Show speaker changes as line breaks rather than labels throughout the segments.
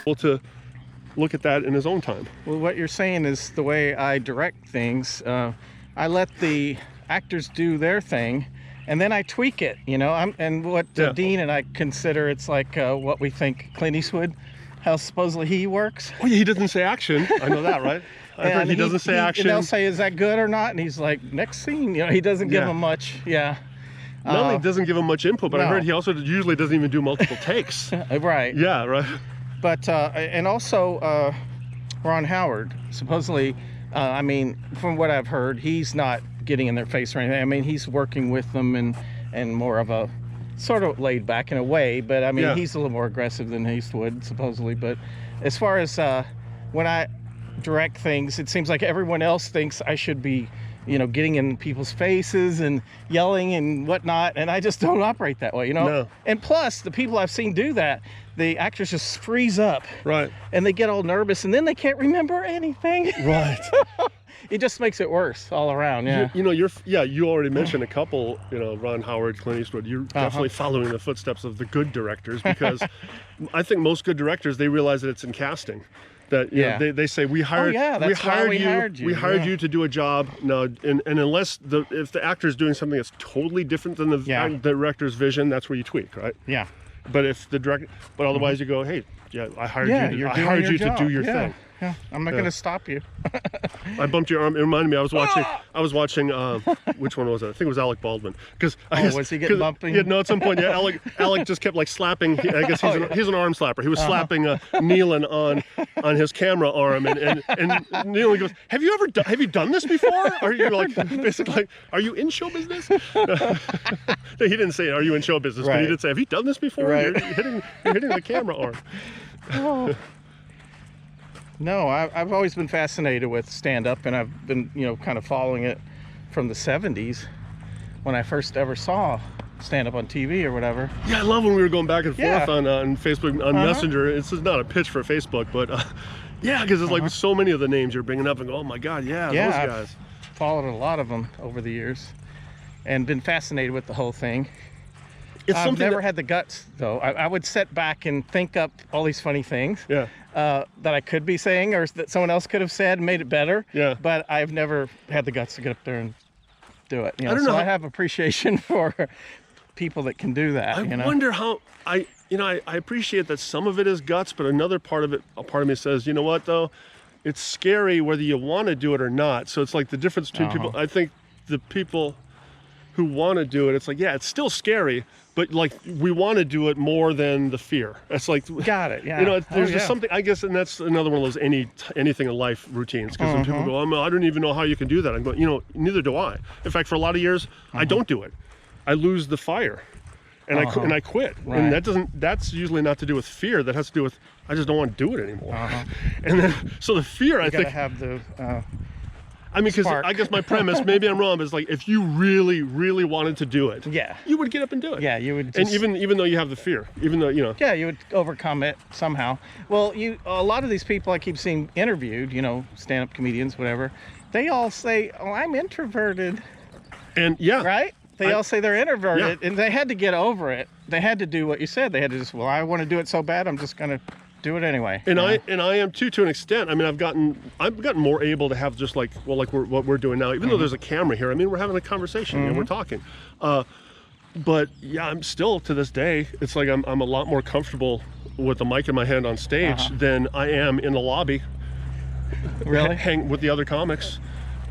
Well, to look at that in his own time.
Well, what you're saying is the way I direct things. I let the actors do their thing, and then I tweak it, you know. And what Dean and I consider, it's like what we think Clint Eastwood, how supposedly he works.
Oh yeah, he doesn't say action. I know that, right? I heard he doesn't say action.
And they'll say, "Is that good or not?" And he's like, "Next scene." You know, he doesn't give them much. Yeah.
Not only doesn't give him much input, but I heard he also usually doesn't even do multiple takes.
Right.
Yeah, right.
But and also Ron Howard, supposedly, I mean, from what I've heard, he's not getting in their face or anything. I mean, he's working with them and more of a sort of laid back in a way. But I mean, he's a little more aggressive than Eastwood, supposedly. But as far as when I direct things, it seems like everyone else thinks I should be, you know, getting in people's faces and yelling and whatnot, and I just don't operate that way, you know.
No.
And plus, the people I've seen do that, the actors just freeze up,
right,
and they get all nervous, and then they can't remember anything.
Right.
It just makes it worse all around. Yeah.
You know, you already mentioned a couple. You know, Ron Howard, Clint Eastwood. You're definitely following the footsteps of the good directors, because I think most good directors, they realize that it's in casting. That know, they say we hired you to do a job. No, and unless if the actor is doing something that's totally different than the director's vision, that's where you tweak, right?
Yeah.
But if the director, but otherwise you go, hey, I hired you. I hired you to do your thing.
Yeah, I'm not going to stop you.
I bumped your arm. It reminded me. I was watching. Which one was it? I think it was Alec Baldwin. Because
was he getting bumped?
Yeah, no. At some point, Alec just kept like slapping. I guess he's an arm slapper. He was slapping Nealon on his camera arm, and Nealon goes, "Have you done this before? Are you like basically like, are you in show business?" He didn't say, "Are you in show business?" But he did say, "Have you done this before?" Right. You're hitting the camera arm.
Oh. No, I've always been fascinated with stand-up, and I've been, you know, kind of following it from the 70s when I first ever saw stand-up on TV or whatever.
Yeah, I love when we were going back and forth on Facebook, on Messenger. It's not a pitch for Facebook, but yeah, because it's like so many of the names you're bringing up and go, oh my God, those guys.
I've followed a lot of them over the years and been fascinated with the whole thing. I've never had the guts, though. I would sit back and think up all these funny things that I could be saying, or that someone else could have said and made it better. Yeah. But I've never had the guts to get up there and do it. You know? I don't know. I have appreciation for people that can do that.
I wonder how I appreciate that some of it is guts, but another part of me says, you know what though, it's scary whether you want to do it or not. So it's like the difference between people. I think the people who want to do it, it's like, yeah, it's still scary, but like we want to do it more than the fear. It's like,
got it, yeah.
You know, there's just something, I guess, and that's another one of those anything in life routines. Because when people go, I don't even know how you can do that. I'm going, you know, neither do I. In fact, for a lot of years, I don't do it. I lose the fire, and I quit. Right. And that's usually not to do with fear. That has to do with I just don't want to do it anymore. And then so the fear, I think,
have the.
I mean, because I guess my premise, maybe I'm wrong, but it's like if you really, really wanted to do it, you would get up and do it.
Yeah, you would.
And even though you have the fear, even though, you know.
Yeah, you would overcome it somehow. Well, a lot of these people I keep seeing interviewed, you know, stand-up comedians, whatever, they all say, "Oh, I'm introverted."
And
right? They all say they're introverted, and they had to get over it. They had to do what you said. They had to just, I want to do it so bad, I'm just gonna do it anyway.
And I am too, to an extent. I mean, I've gotten more able to have just like, what we're doing now, even though there's a camera here. I mean, we're having a conversation and we're talking. But yeah, I'm still, to this day, it's like I'm a lot more comfortable with the mic in my hand on stage than I am in the lobby.
Really?
Hang with the other comics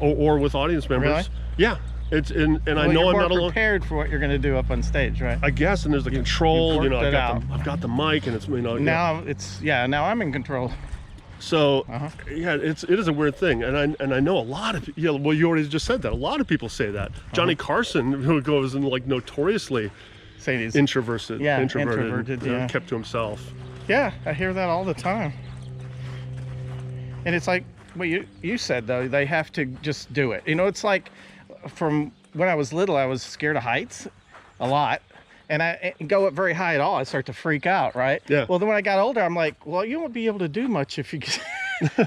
or with audience members.
Really?
Yeah. It's and I know I'm not alone.
You're prepared for what you're going to do up on stage, right?
I guess, and there's the control. You know, I've got the mic, and it's, you know.
Now now I'm in control.
So yeah, it is a weird thing, and I know a lot of you already just said that. A lot of people say that. Johnny Carson, who goes and like notoriously
say he's
introverted, kept to himself.
Yeah, I hear that all the time. And it's like what you said though. They have to just do it. You know, it's like. From when I was little, I was scared of heights a lot, and I go up very high at all, I start to freak out, right?
Yeah.
Well, then when I got older, I'm like, well, you won't be able to do much if you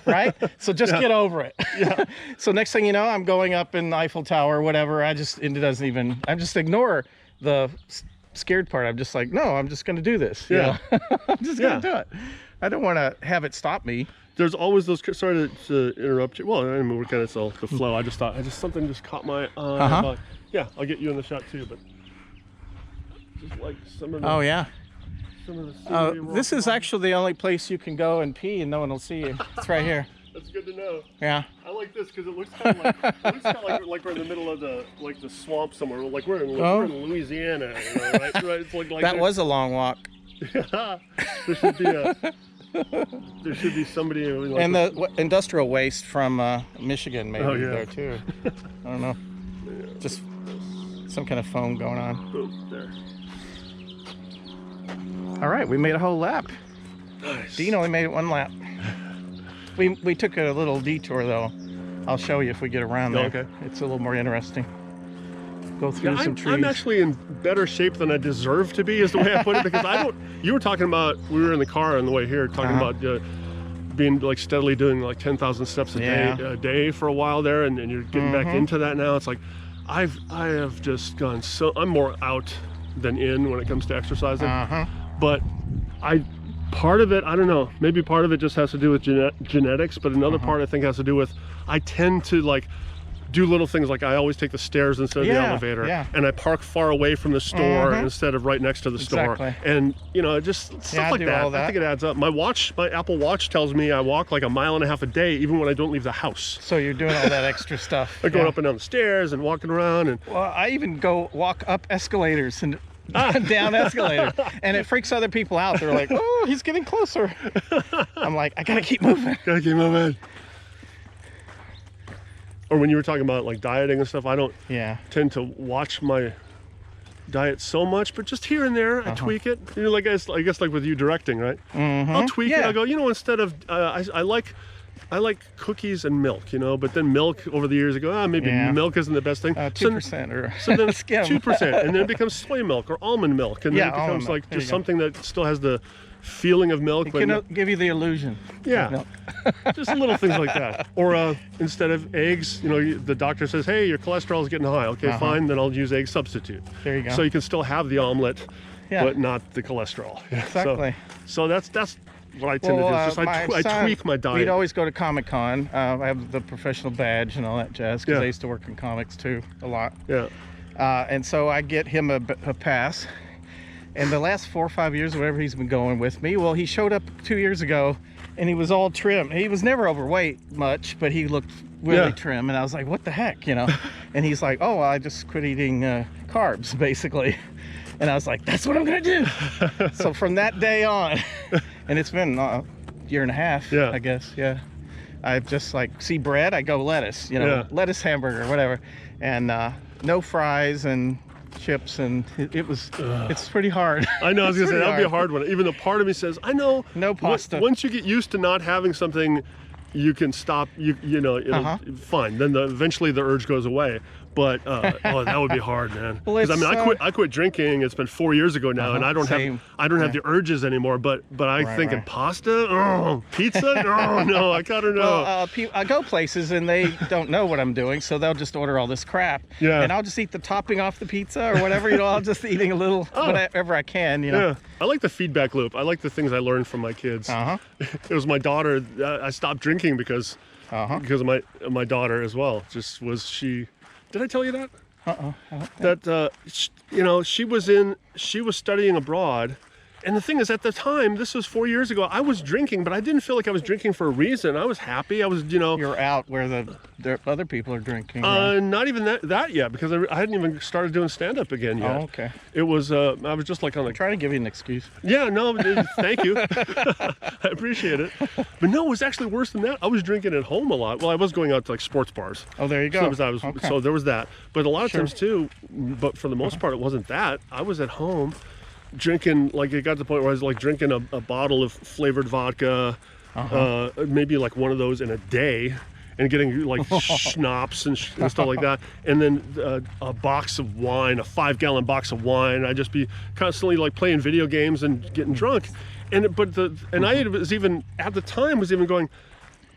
right? So just get over it. Yeah. So next thing you know, I'm going up in the Eiffel Tower or whatever. I just ignore the scared part. I'm just like, no, I'm just going to do this.
Yeah.
I'm just going to do it. I don't want to have it stop me.
There's always those, sorry to interrupt you. Well, I mean, we're kind of the flow. I just thought, something just caught my eye. But yeah, I'll get you in the shot too, but just like some of the,
oh yeah.
Some of the
this is actually the only place you can go and pee and no one will see you. It's right here.
That's good to know.
Yeah.
I like this because it looks kind of like we're in the middle of the swamp somewhere. Like we're in Louisiana, you know, right? It's like
that was a long walk.
Yeah. There should be somebody. Like,
and the industrial waste from Michigan maybe there too. I don't know.
Yeah.
Just some kind of foam going on.
Boom, there.
All right, we made a whole lap.
Nice.
Dean only made it 1 lap. We took a little detour though. I'll show you if we get around there.
Okay.
It's a little more interesting. Go through some trees.
I'm actually in better shape than I deserve to be, is the way I put it, because I don't. You were talking about, we were in the car on the way here talking about being like steadily doing like 10,000 steps a day for a while there, and you're getting back into that now. It's like I have just gone so. I'm more out than in when it comes to exercising. But part of it, I don't know, maybe part of it just has to do with genetics, but another part I think has to do with, I tend to like do little things, like I always take the stairs instead of the elevator, and I park far away from the store instead of right next to the store. And you know, just stuff like that. I think it adds up. My Apple Watch tells me I walk like 1.5 miles a day even when I don't leave the house.
So you're doing all that extra stuff.
I'm going up and down the stairs and walking around, and
well, I even go walk up escalators and down escalator, and it freaks other people out. They're like, oh, he's getting closer. I'm like, I gotta keep moving.
Gotta keep moving. Or when you were talking about like dieting and stuff, I don't tend to watch my diet so much, but just here and there I tweak it. You know, like I guess like with you directing, right? I'll tweak it. I'll go, you know, instead of I like cookies and milk, you know, but then milk over the years ago, maybe milk isn't the best thing.
2% or
so then
skim.
2%, and then it becomes soy milk or almond milk, and then it becomes like just something that still has the feeling of milk.
It can give you the illusion.
Yeah, just little things like that. Or instead of eggs, you know, the doctor says, hey, your cholesterol is getting high. Okay, fine, then I'll use egg substitute.
There you go.
So you can still have the omelet, but not the cholesterol.
Exactly.
So that's what I tend to do. Just I tweak my diet.
We'd always go to Comic-Con. I have the professional badge and all that jazz, because I used to work in comics too a lot.
Yeah.
And so I get him a pass. And the last 4 or 5 years, whatever he's been going with me, well, he showed up 2 years ago, and he was all trim. He was never overweight much, but he looked really trim. And I was like, what the heck, you know? And he's like, oh, I just quit eating carbs, basically. And I was like, that's what I'm gonna do. So from that day on, and it's been a year and a half, I guess, I just like, see bread, I go lettuce, you know, lettuce hamburger, whatever. And no fries and chips, and it's pretty hard.
I know, I was gonna say, that'll be a hard one. Even though part of me says, I know,
no pasta.
Once you get used to not having something, you can stop, you know, fine. Then eventually the urge goes away. But oh, that would be hard, man. Because I mean, I quit drinking. It's been 4 years ago now, and I don't have the urges anymore. But I think in pasta, pizza, no, I gotta know.
Well, I go places and they don't know what I'm doing, so they'll just order all this crap. Yeah. And I'll just eat the topping off the pizza or whatever. You know, I'll just eating a little whatever I can. You know. Yeah.
I like the feedback loop. I like the things I learned from my kids. It was my daughter. I stopped drinking because of my daughter as well. Just was she. Did I tell you that? That you know, she was studying abroad, and the thing is, at the time, this was 4 years ago, I was drinking, but I didn't feel like I was drinking for a reason. I was happy. I was, you know.
You're out where the other people are drinking. Right?
Not even that yet, because I hadn't even started doing stand-up again yet.
Oh, okay.
It was I was just like on the.
I'm trying to give you an excuse.
Yeah, no, thank you. I appreciate it. But no, it was actually worse than that. I was drinking at home a lot. Well, I was going out to like sports bars.
Oh, there you go.
So there was that. But a lot of times too, but for the most part, it wasn't that. I was at home drinking, like it got to the point where I was like drinking a bottle of flavored vodka, maybe like one of those in a day, and getting like schnapps and stuff like that, and then a box of wine, a 5-gallon box of wine. I'd just be constantly like playing video games and getting drunk, and I was even at the time was even going,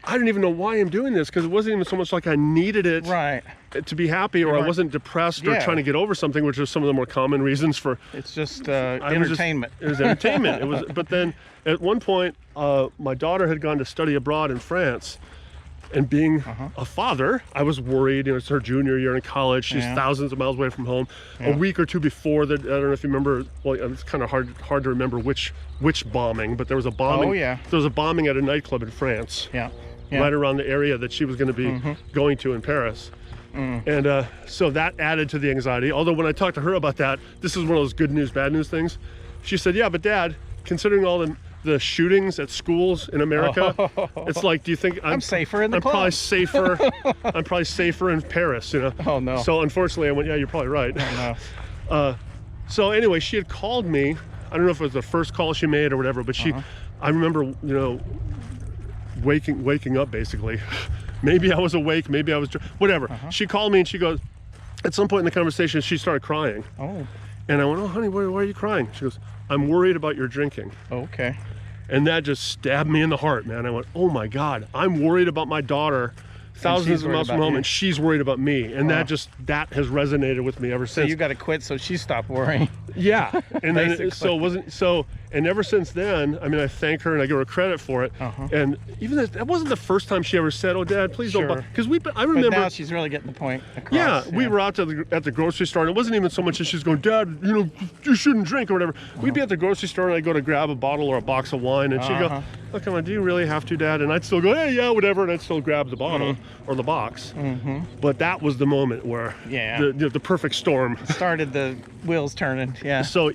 I don't even know why I'm doing this, because it wasn't even so much like I needed it
Right.
to be happy, or I wasn't depressed or trying to get over something, which are some of the more common reasons for.
It's just entertainment.
It was entertainment. It was. But then at one point, my daughter had gone to study abroad in France, and being a father, I was worried. You know, it's her junior year in college. She's thousands of miles away from home. A week or two before that, I don't know if you remember. Well, it's kind of hard to remember which bombing, but there was a bombing.
Oh yeah.
There was a bombing at a nightclub in France.
Yeah. Yeah.
Right around the area that she was going to be going to in Paris. And so that added to the anxiety. Although when I talked to her about that, this is one of those good news, bad news things. She said, yeah, but Dad, considering all the shootings at schools in America, it's like, do you think
I'm safer in the club?
Probably safer. I'm probably safer in Paris, you know?
Oh, no.
So unfortunately I went, yeah, you're probably right.
Oh, no.
So anyway, she had called me. I don't know if it was the first call she made or whatever, but I remember, you know, waking up basically. Maybe I was awake, maybe I was whatever. She called me and she goes, at some point in the conversation she started crying.
Oh.
And I went, oh honey, why are you crying? She goes, I'm worried about your drinking.
Okay.
And that just stabbed me in the heart, man. I went, oh my God, I'm worried about my daughter thousands of miles from home, and she's worried about me. And that has resonated with me ever since.
So you got to quit so she stopped worrying.
Yeah. And then and ever since then, I mean, I thank her and I give her credit for it. And even that wasn't the first time she ever said, oh Dad, please don't buy, because I remember.
But now she's really getting the point across.
Yeah, we were out at the grocery store, and it wasn't even so much as she's going, Dad, you know, you shouldn't drink or whatever. We'd be at the grocery store and I'd go to grab a bottle or a box of wine, and she'd go, oh come on, do you really have to, Dad? And I'd still go, hey, yeah, whatever, and I'd still grab the bottle or the box. But that was the moment where the perfect storm
started, the wheels turning. Yeah.
So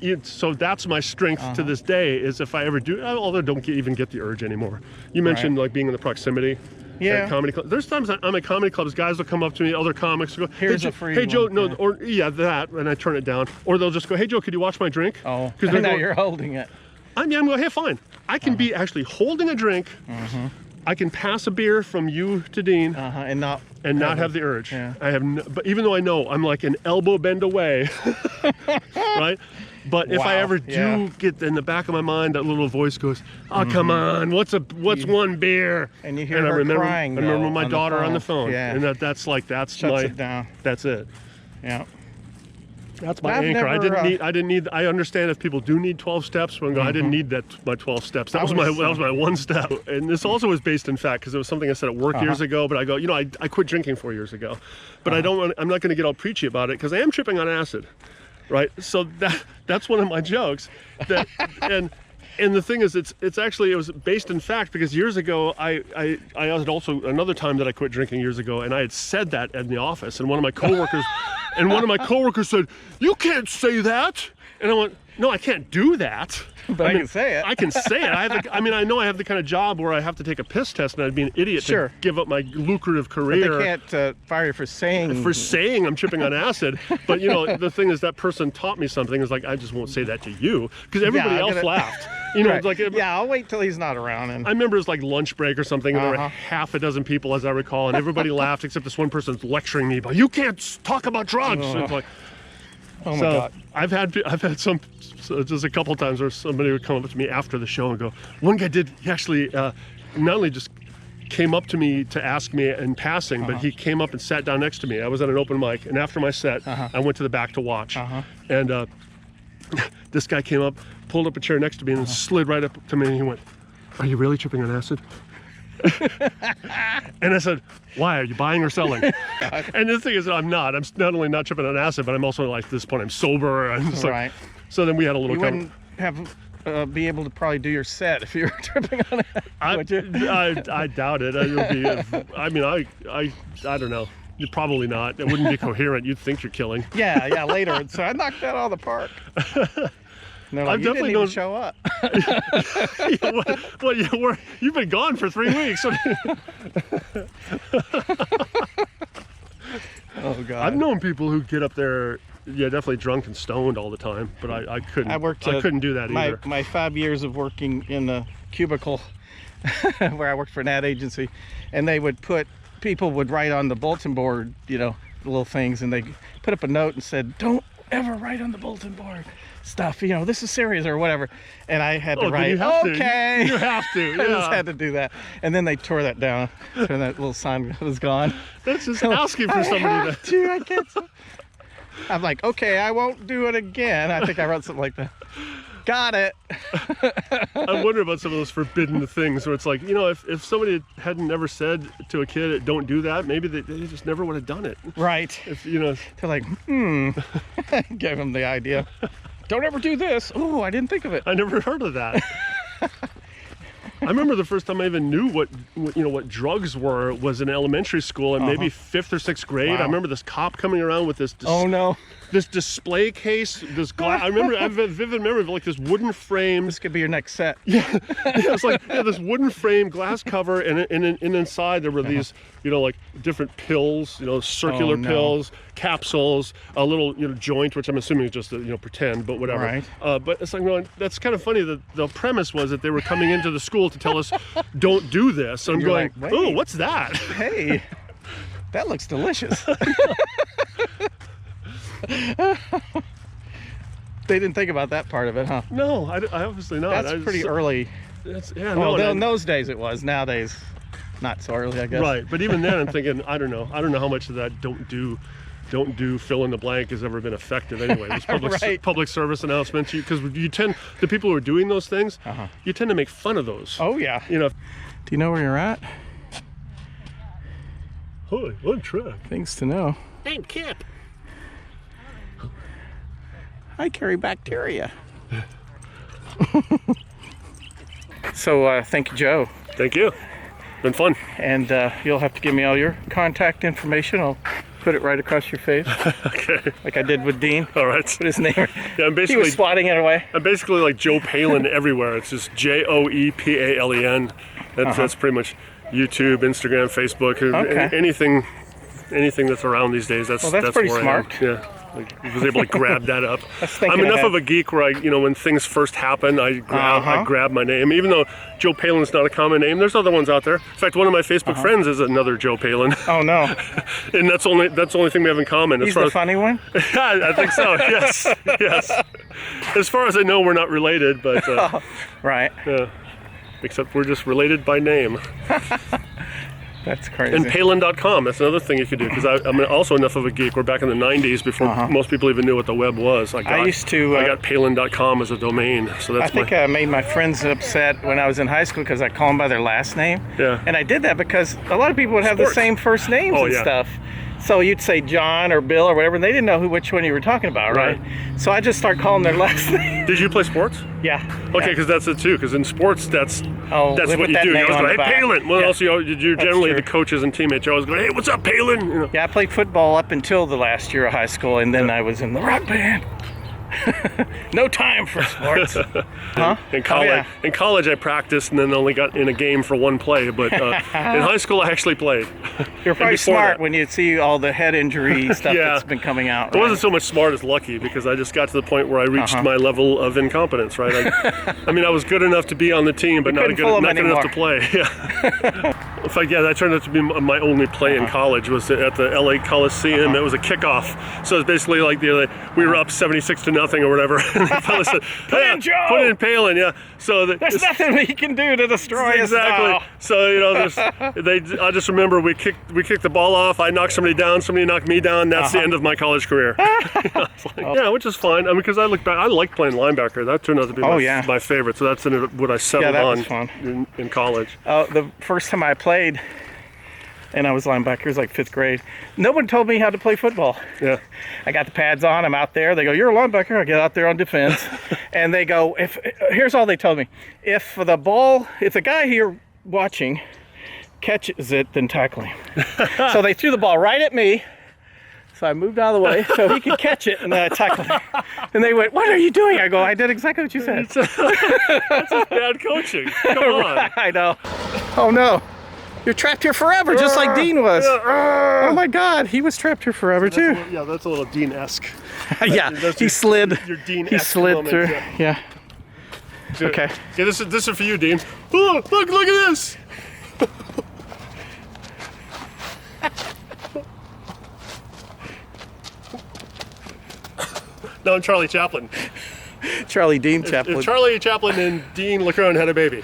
that's my strength to this day, is if I ever do, although I don't even get the urge anymore. You mentioned like being in the proximity.
Yeah.
Comedy club. There's times I'm at comedy clubs, guys will come up to me, other comics will go,
here's a free
hey Joe,
one.
no, or that, and I turn it down. Or they'll just go, hey Joe, could you watch my drink?
Oh, because now you're holding it.
I'm going, hey, fine. I can be actually holding a drink. I can pass a beer from you to Dean
and not
have the urge.
Yeah.
I have, but even though I know I'm like an elbow bend away, right? But if I ever do get in the back of my mind, that little voice goes, "Oh, come on, what's one beer?"
And you hear her crying.
I remember my daughter on the phone,
yeah.
and that's
Shuts it down.
That's it.
Yeah.
That's my anchor. I didn't need. I understand if people do need 12 steps, but I didn't need my 12 steps. That was my one step. And this also was based in fact, because it was something I said at work years ago. But I go, you know, I quit drinking 4 years ago, but I'm not going to get all preachy about it, because I am tripping on acid. Right, so that's one of my jokes. And the thing is, it was based in fact, because years ago I had also another time that I quit drinking years ago, and I had said that in the office, and one of my coworkers said, "You can't say that," and I went, "No, I can't do that."
But I can say it.
I can say it. I know I have the kind of job where I have to take a piss test, and I'd be an idiot to give up my lucrative career.
But they can't fire you for saying
I'm tripping on acid. But you know, the thing is, that person taught me something. Is like, I just won't say that to you, because everybody else laughed. You know, like
I'll wait till he's not around. And
I remember it was like lunch break or something, and there were half a dozen people, as I recall, and everybody laughed except this one person's lecturing me about, you can't talk about drugs. It's like,
oh my God.
I've had just a couple times where somebody would come up to me after the show and go, one guy he actually not only just came up to me to ask me in passing, but he came up and sat down next to me. I was at an open mic, and after my set, I went to the back to watch. And this guy came up, pulled up a chair next to me, and slid right up to me, and he went, "Are you really tripping on acid?" And I said, "Why? Are you buying or selling?" And the thing is, I'm not not only not tripping on acid, but I'm also, like, at this point, I'm sober. And it's like, so then we had a little.
You wouldn't have be able to probably do your set if you were tripping on it. Would you?
I doubt it. I don't know. Probably not. It wouldn't be coherent. You'd think you're killing.
Yeah, later. So I knocked that out of the park. And they're like, you didn't even show up.
You've been gone for 3 weeks.
Oh God.
I've known people who get up there, definitely drunk and stoned all the time, but I couldn't. I couldn't do that either.
My 5 years of working in the cubicle where I worked for an ad agency, and people would write on the bulletin board, little things, and they put up a note and said, "Don't ever write on the bulletin board." stuff. This is serious or whatever. And I had to
then
write,
you have
okay.
to. You have to.
I
Yeah.
just had to do that. And then they tore that down. So that little sign was gone.
That's just asking for somebody to.
I can't. I'm like, okay, I won't do it again. I think I wrote something like that. Got it.
I wonder about some of those forbidden things where it's like, if somebody hadn't never said to a kid, don't do that, maybe they just never would have done it.
Right.
If
They're like, Gave them the idea. Don't ever do this. Oh, I didn't think of it.
I never heard of that. I remember the first time I even knew what drugs were was in elementary school in maybe 5th or 6th grade.
Wow.
I remember this cop coming around with this
Oh no.
this display case, this glass. I have a vivid memory of like this wooden frame.
This could be your next set.
Yeah, it was like this wooden frame, glass cover, and inside there were these, like different pills, circular pills, capsules, a little, joint, which I'm assuming is just pretend, but whatever.
Right.
But it's like, that's kind of funny that the premise was that they were coming into the school to tell us, don't do this. So I'm
You're
going,
like,
oh,
wait.
what's that?
Hey, that looks delicious. They didn't think about that part of it, huh?
No, I obviously not.
That's pretty early.
No,
in those days it was. Nowadays, not so early, I guess.
Right, but even then I'm thinking, I don't know how much of that don't do fill in the blank has ever been effective anyway. There's public service announcements, because the people who are doing those things, you tend to make fun of those.
Oh yeah.
Do
Do you know where you're at?
Holy, what a trip.
Things to know.
Named Kip.
I carry bacteria. So thank you, Joe.
Thank you. Been fun.
And you'll have to give me all your contact information. I'll put it right across your face.
Okay.
Like I did with Dean.
All right.
Put his name.
Yeah,
He was swatting it away.
I'm basically like Joe Palen everywhere. It's just JoePalen. That's pretty much YouTube, Instagram, Facebook,
Okay.
anything that's around these days. That's
pretty
where
smart.
I am. Yeah. I was able to grab that up.
thinking
I'm enough
ahead.
of a geek where when things first happen, I grab my name. Even though Joe Palen's not a common name, there's other ones out there. In fact, one of my Facebook friends is another Joe Palen.
Oh no.
And that's the only thing we have in common.
He's the funny one?
Yeah, I think so. Yes. Yes. As far as I know, we're not related, but
Right.
yeah. Except we're just related by name.
That's crazy.
And Palen.com, that's another thing you could do, because I'm also enough of a geek. We're back in the 90s before most people even knew what the web was. I got Palen.com as a domain, so that's
I think I made my friends upset when I was in high school because I call them by their last name.
Yeah.
And I did that because a lot of people would have the same first names and stuff. So you'd say John or Bill or whatever, and they didn't know which one you were talking about, right? So I just start calling their last name.
Did you play sports?
Yeah.
Okay, because that's it too. Because in sports, that's what you do. You always go, hey, Palen. Well, also you're generally the coaches and teammates. You always go, hey, what's up, Palen?
Yeah, I played football up until the last year of high school, and then I was in the rock band. No time for sports. Huh?
In college, I practiced and then only got in a game for one play. But in high school, I actually played.
You're probably smart when you see all the head injury stuff that's been coming out.
Right? I wasn't so much smart as lucky, because I just got to the point where I reached my level of incompetence. Right? I mean, I was good enough to be on the team, but not good enough to play. Yeah. In fact, that turned out to be my only play in college. Was at the LA Coliseum. It was a kickoff, so it's basically like we were up 76-0 or whatever. And they finally said, hey, put in Palen. Yeah. So
there's nothing we can do to destroy us now.
So I just remember we kicked the ball off. I knocked somebody down. Somebody knocked me down. That's the end of my college career. Yeah, which is fine. I mean, because I look back, I like playing linebacker. That turned out to be my favorite. So that's what I settled on in college.
The first time I played, and I was linebacker, it was like 5th grade. No one told me how to play football.
Yeah.
I got the pads on, I'm out there. They go, you're a linebacker. I get out there on defense. And they go, here's all they told me. If the guy here watching catches it, then tackle him. So they threw the ball right at me. So I moved out of the way so he could catch it, and then I tackled him. And they went, what are you doing? I go, I did exactly what you said.
That's just bad coaching. Come on.
I know. Oh no. You're trapped here forever, just like Dean was. Oh my God, he was trapped here forever too.
That's a little Dean-esque.
Yeah, he slid.
Your Dean-esque
he slid
moment,
through. Yeah. Okay.
Yeah, this is for you, Dean. Oh, look at this. Now I'm Charlie Chaplin.
Charlie Dean Chaplin.
If Charlie Chaplin and Dean LeCrone had a baby.